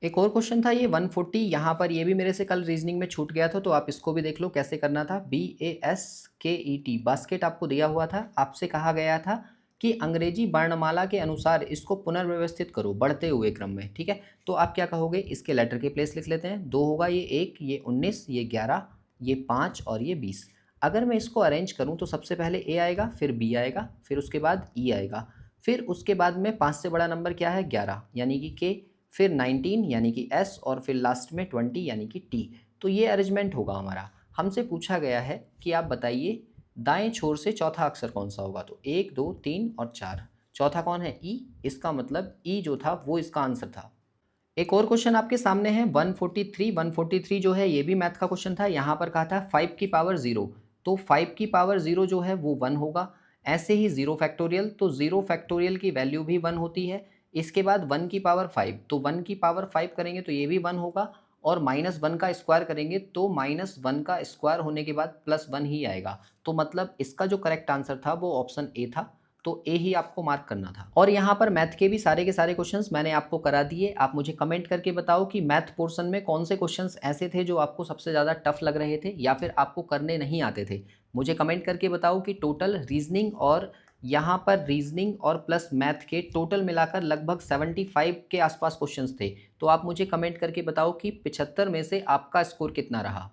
एक और क्वेश्चन था ये 140। यहाँ पर ये भी मेरे से कल रीजनिंग में छूट गया था, तो आप इसको भी देख लो कैसे करना था। BASKET बास्केट आपको दिया हुआ था। आपसे कहा गया था कि अंग्रेजी वर्णमाला के अनुसार इसको पुनर्व्यवस्थित करो बढ़ते हुए क्रम में। ठीक है, तो आप क्या कहोगे, इसके लेटर के प्लेस लिख लेते हैं। 2 होगा, ये 1, ये 19, ये 11, ये 5 और ये 20। अगर मैं इसको अरेंज करूँ तो सबसे पहले ए आएगा, फिर बी आएगा, फिर उसके बाद ई आएगा, फिर उसके बाद में 5 से बड़ा नंबर क्या है 11 यानी कि के, फिर 19 यानी कि एस, और फिर लास्ट में 20 यानी कि टी। तो ये अरेंजमेंट होगा हमारा। हमसे पूछा गया है कि आप बताइए दाएं छोर से चौथा अक्षर कौन सा होगा। तो 1, 2, 3 और 4, चौथा कौन है? ई। इसका मतलब ई जो था वो इसका आंसर था। एक और क्वेश्चन आपके सामने है 143 जो है ये भी मैथ का क्वेश्चन था। यहाँ पर कहा था 5 की पावर 0, तो 5 की पावर 0 जो है वो 1 होगा। ऐसे ही 0 फैक्टोरियल, तो 0 फैक्टोरियल की वैल्यू भी 1 होती है। इसके बाद 1 की पावर 5, तो 1 की पावर 5 करेंगे तो ये भी 1 होगा, और -1 का स्क्वायर करेंगे तो -1 का स्क्वायर होने के बाद +1 ही आएगा। तो मतलब इसका जो करेक्ट आंसर था वो ऑप्शन ए था, तो ए ही आपको मार्क करना था। और यहाँ पर मैथ के भी सारे के सारे क्वेश्चंस मैंने आपको करा दिए। आप मुझे कमेंट करके बताओ कि मैथ पोर्शन में कौन से क्वेश्चंस ऐसे थे जो आपको सबसे ज़्यादा टफ लग रहे थे या फिर आपको करने नहीं आते थे। मुझे कमेंट करके बताओ कि टोटल रीजनिंग और यहाँ पर रीजनिंग और प्लस मैथ के टोटल मिलाकर लगभग 75 के आसपास क्वेश्चंस थे। तो आप मुझे कमेंट करके बताओ कि 75 में से आपका स्कोर कितना रहा।